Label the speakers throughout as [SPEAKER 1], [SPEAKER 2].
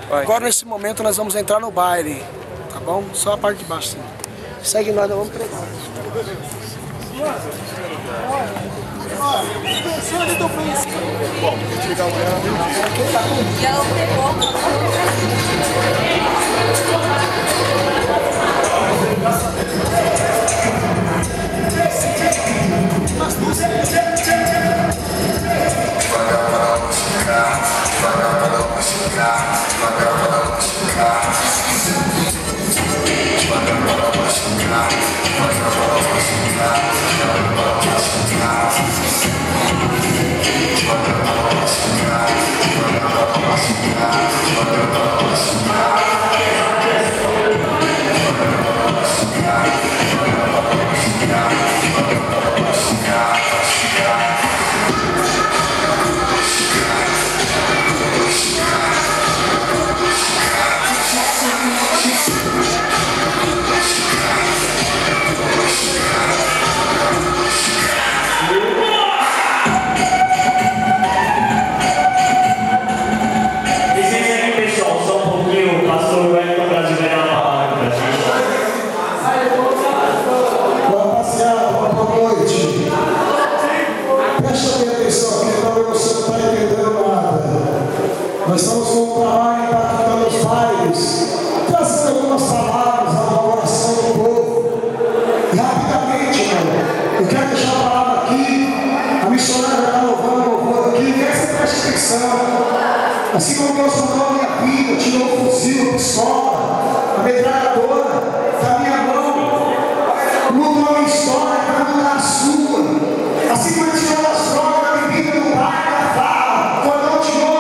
[SPEAKER 1] Agora nesse momento nós vamos entrar no baile, tá bom? Só a parte de baixo, sim. Segue nós vamos pregar. Bom, chegar amanhã.
[SPEAKER 2] E ela pegou.
[SPEAKER 3] Nós estamos com um trabalho impactando os pais, trazendo algumas palavras, a oração do povo. E rapidamente, irmão, eu quero deixar a palavra aqui. A missionária está louvando o louvor aqui. Quero que você preste atenção. Assim como Deus mandou a minha vida, tirou o fuzil, a pistola, a metralhadora da minha mão, mudou a minha história para mudar a sua. Assim como Ele tirou das drogas, da bebida, do pai, da fala, quando não tirou.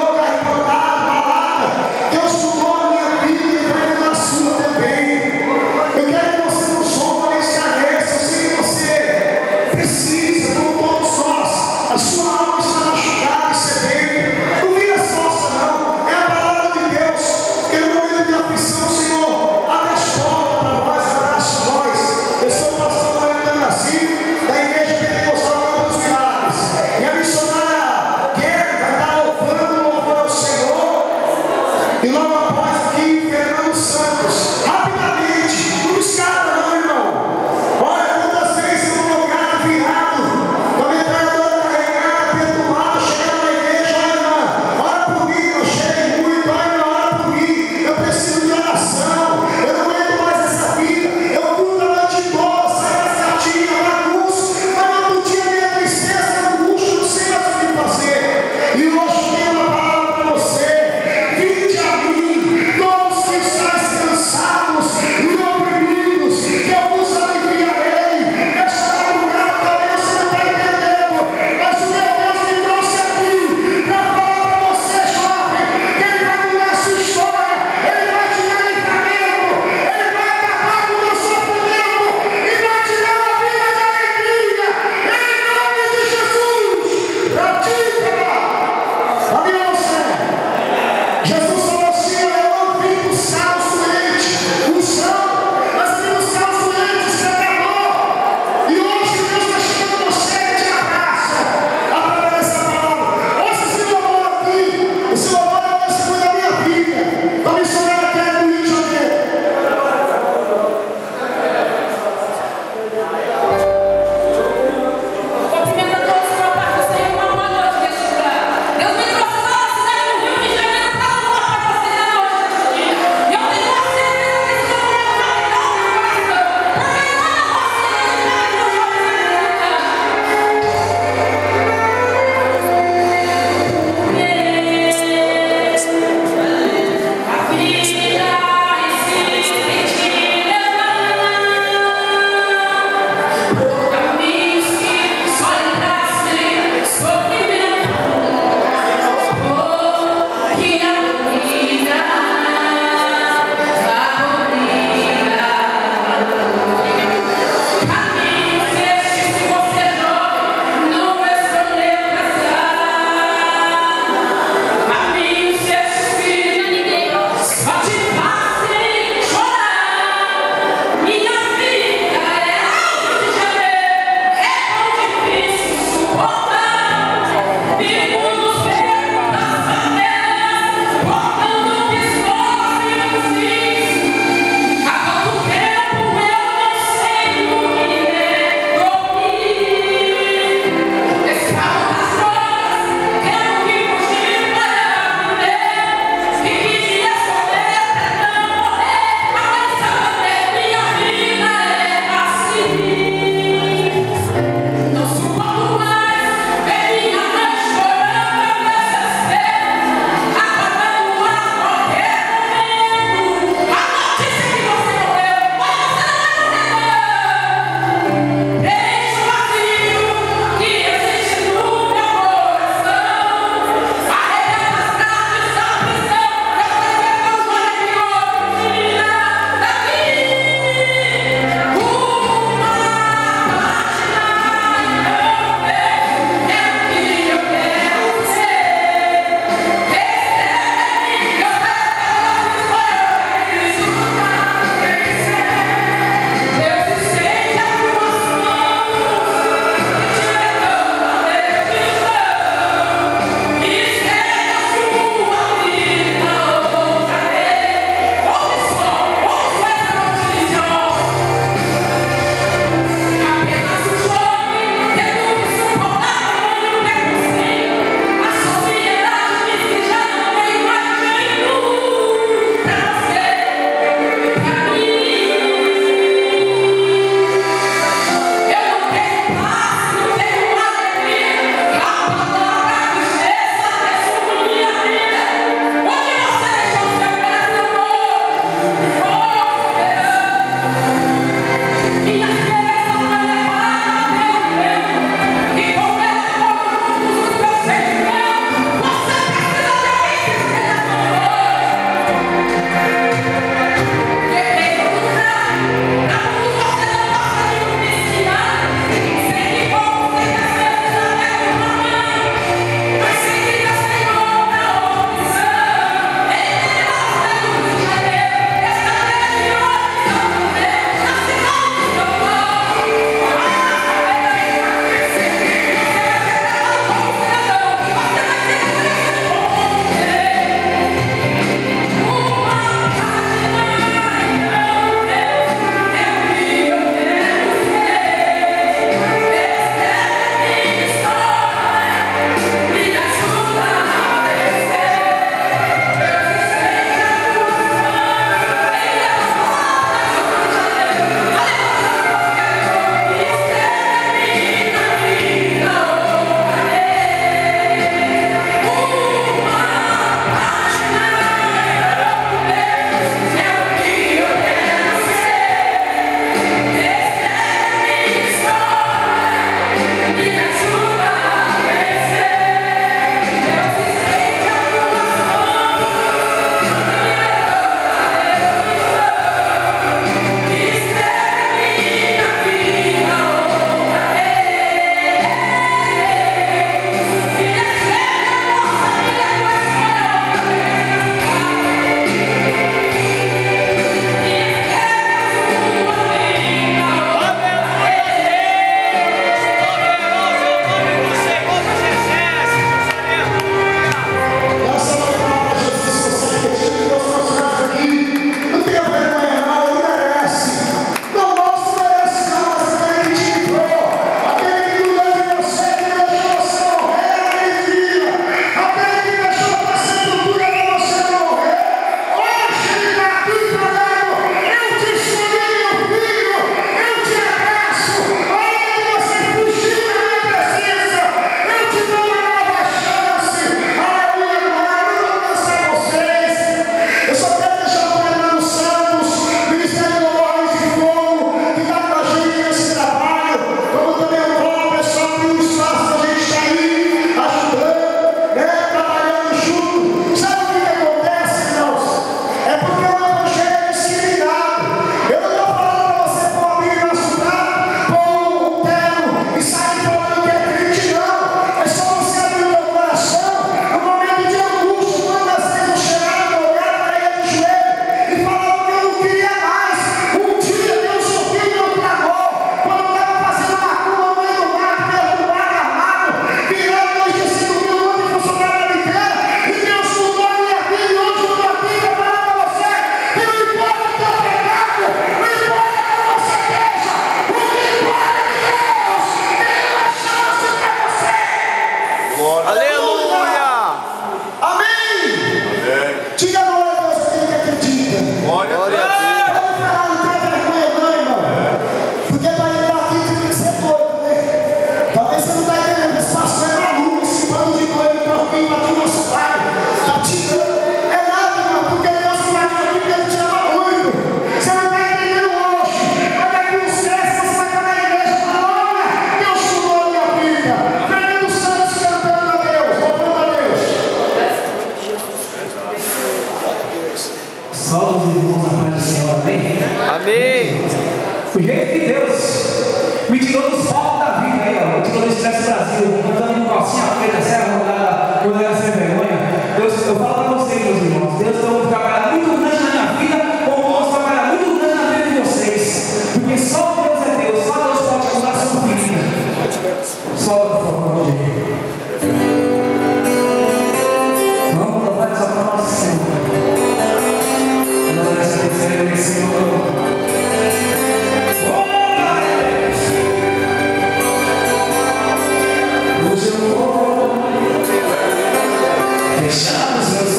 [SPEAKER 3] Deus mudou a minha vida e vai mudar a sua também. Eu quero que você não sofra nesse cabeça. Eu sei que você precisa, como todos nós. A sua alma está machucada e sedenta. Não vira as costas, não. É a palavra de Deus. Que no momento de aflição, Senhor, abre as portas para nós, abraça nós. Eu sou o pastor do Brasil, da igreja pentecostal dos Milagres. E a missionária Guerra vai estar louvando o louvor ao Senhor. E logo após aqui, Fernando Santos, rapidamente, não escapa não, irmão. Olha quantas vezes eu vou lugar virado, com a metralhadora carregada, dentro do mato, chegando na igreja, olha, irmão, ora por mim, eu cheguei muito, olha, irmão, ora por mim, eu preciso de oração, eu não aguento mais essa vida, eu pulo a noite toda, saio das gatinhas, bagunço, mas não podia minha tristeza, angústia, não sei mais o que fazer. E hoje eu tenho uma palavra para você. Vinde a mim, todos que estáis cansados Salve os irmãos na paz do Senhor, amém?
[SPEAKER 4] Amém.
[SPEAKER 3] O jeito que Deus me tirou dos palcos da vida aí, ó. Me tirou do estresse Brasil, cantando com calcinha preta, serra rodada, quando eu era sem vergonha. Deus, eu falo para vocês, meus irmãos, Deus tem um trabalho muito grande na minha vida, como Deus trabalha muito grande na vida de vocês. Porque só Deus é Deus, só Deus pode mudar a sua vida. Só por favor, vamos louvar só para nosso Senhor. Nós recebemos, Senhor. Hoje eu vou fechar os meus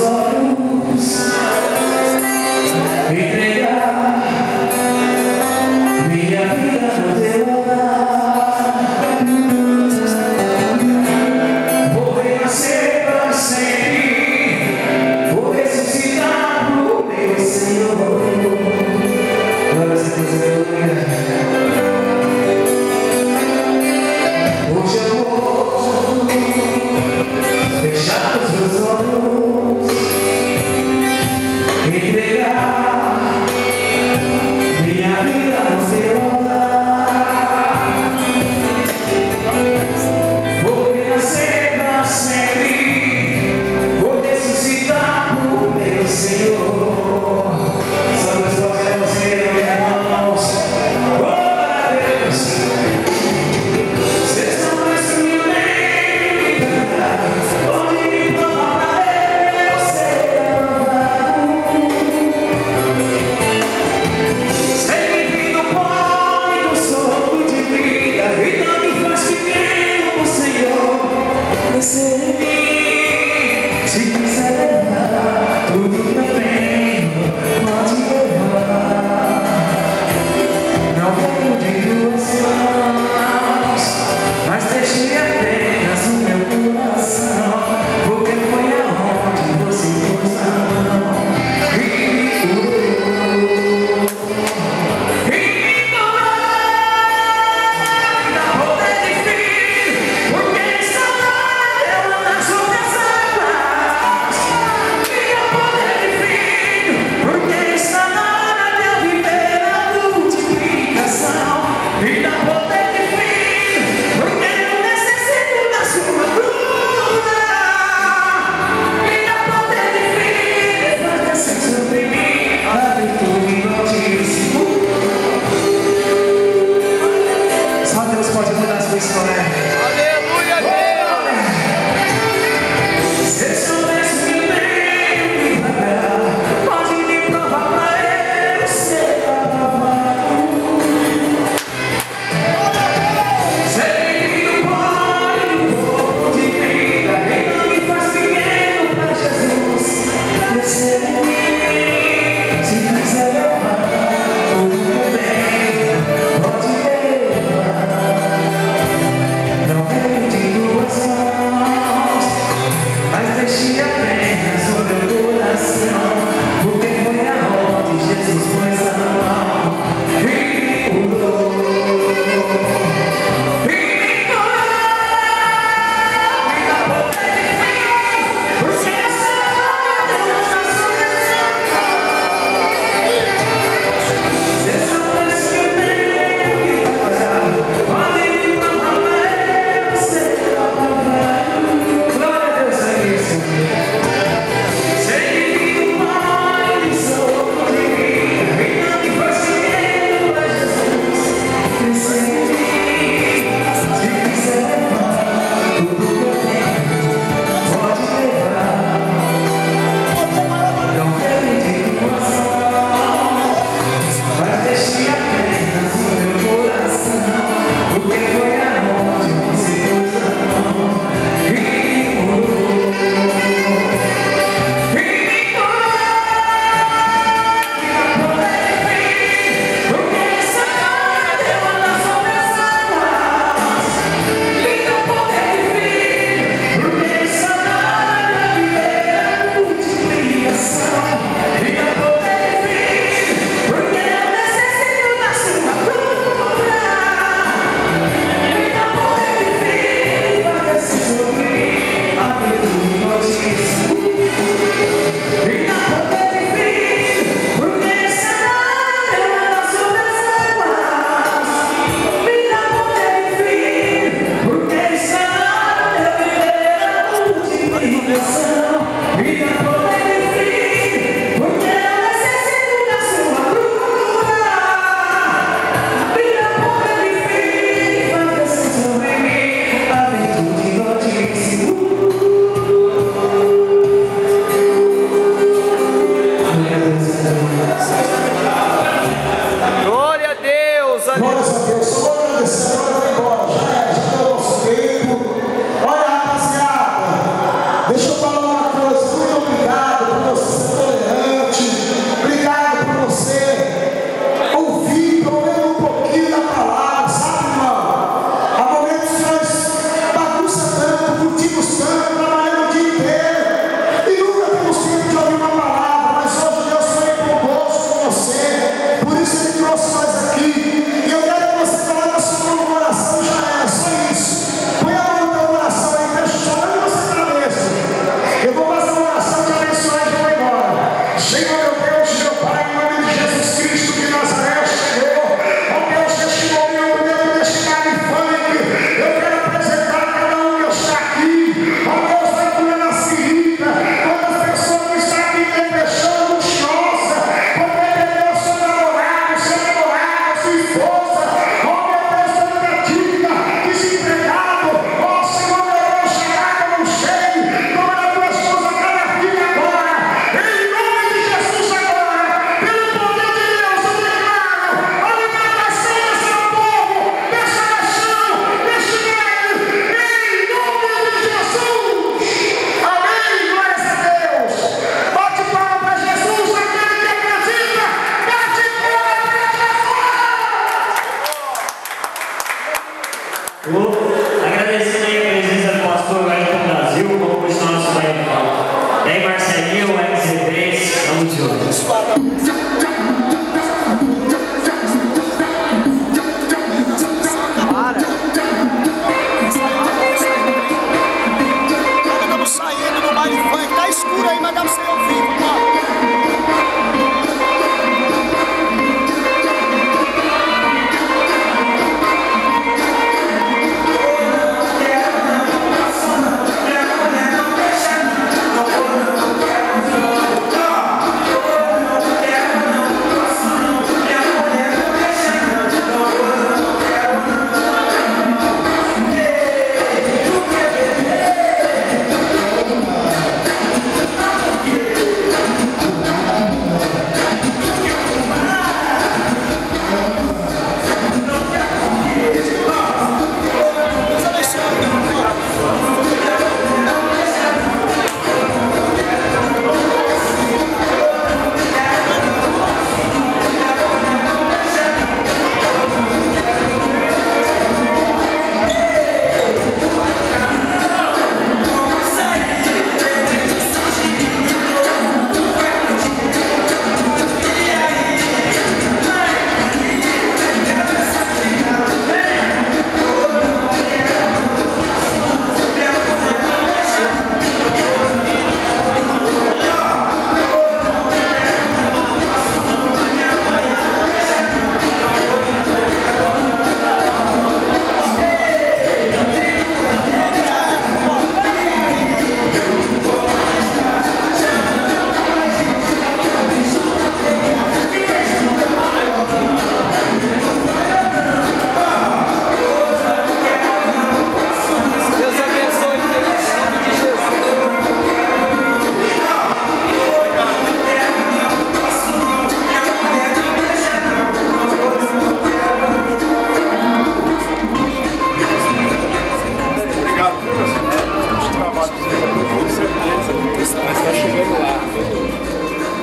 [SPEAKER 1] Estamos saindo do baile funk. Tá escuro aí, mas dá pra você ouvir. Vamos lá.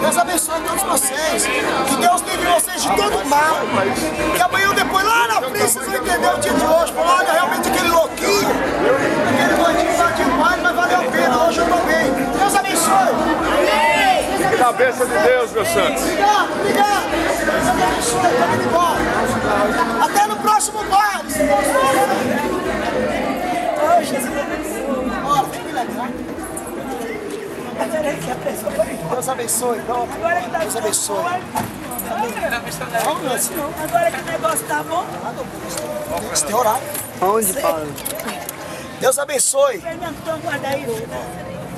[SPEAKER 1] Deus abençoe todos vocês. Que Deus livre vocês de todo mal. Que amanhã ou depois, lá na frente, vocês vão entender o dia de hoje. Falar, olha, realmente aquele louquinho, aquele bandido invadiu mais, mas valeu a pena. Hoje eu tô bem. Deus abençoe.
[SPEAKER 4] Cabeça de Deus, meu santo.
[SPEAKER 1] Obrigado, obrigado. Deus abençoe. Estamos indo embora. Até no próximo baile. Oi, Jesus. Bora, vem me levar. Deus abençoe, pronto. Deus abençoe. Não, assim não.
[SPEAKER 2] Agora que o negócio tá bom.
[SPEAKER 1] Tem que ter horário.
[SPEAKER 5] Onde, Paulo?
[SPEAKER 1] Deus abençoe.
[SPEAKER 2] Fernando Tom, guarda aí.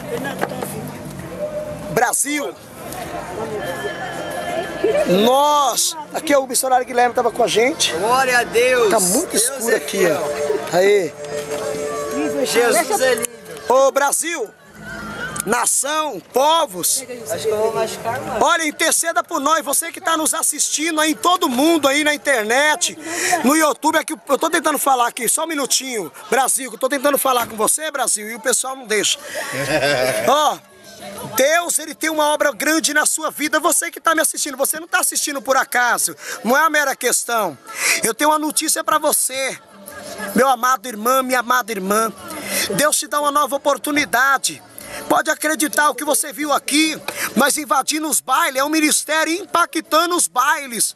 [SPEAKER 2] Fernando Tom.
[SPEAKER 1] Brasil. Nós. Aqui é o missionário Guilherme, estava com a gente.
[SPEAKER 5] Glória a Deus.
[SPEAKER 1] Tá muito escuro aqui, ó. Aí.
[SPEAKER 5] Jesus é lindo.
[SPEAKER 1] Ô Brasil. Nação, povos,
[SPEAKER 5] Acho que eu vou machucar mais.
[SPEAKER 1] olha, interceda por nós, você que está nos assistindo aí, todo mundo aí na internet, no YouTube, aqui, eu estou tentando falar aqui, só um minutinho, Brasil, eu estou tentando falar com você, Brasil, e o pessoal não deixa. Ó, Deus, Ele tem uma obra grande na sua vida, você que está me assistindo, você não está assistindo por acaso, não é uma mera questão. Eu tenho uma notícia para você, meu amado irmão, minha amada irmã, Deus te dá uma nova oportunidade. Pode acreditar, o que você viu aqui, nós invadindo os bailes, é um ministério impactando os bailes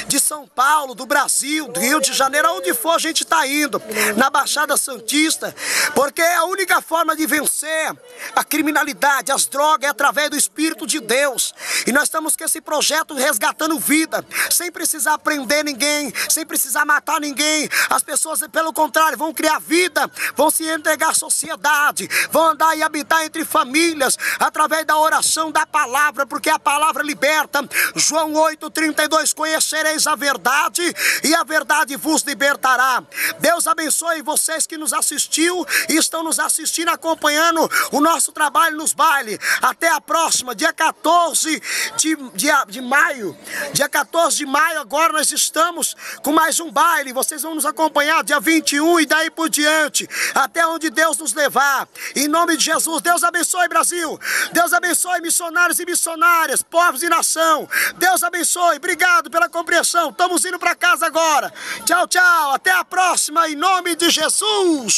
[SPEAKER 1] de São Paulo, do Brasil, do Rio de Janeiro, aonde for a gente está indo, na Baixada Santista, porque é a única forma de vencer a criminalidade, as drogas, é através do Espírito de Deus. E nós estamos com esse projeto resgatando vida, sem precisar prender ninguém, sem precisar matar ninguém. As pessoas, pelo contrário, vão criar vida, vão se entregar à sociedade, vão andar e habitar entre famílias, através da oração da palavra, porque a palavra liberta. João 8:32, conhecereis a verdade e a verdade vos libertará. Deus abençoe vocês que nos assistiu e estão nos assistindo, acompanhando o nosso trabalho nos bailes. Até a próxima, dia 14 de maio. Dia 14 de maio, agora nós estamos com mais um baile. Vocês vão nos acompanhar dia 21 e daí por diante, até onde Deus nos levar. Em nome de Jesus, Deus abençoe Brasil. Deus abençoe missionários e missionárias, povos e nação. Deus abençoe. Obrigado pela compreensão. Estamos indo para casa agora. Tchau, tchau. Até a próxima, em nome de Jesus.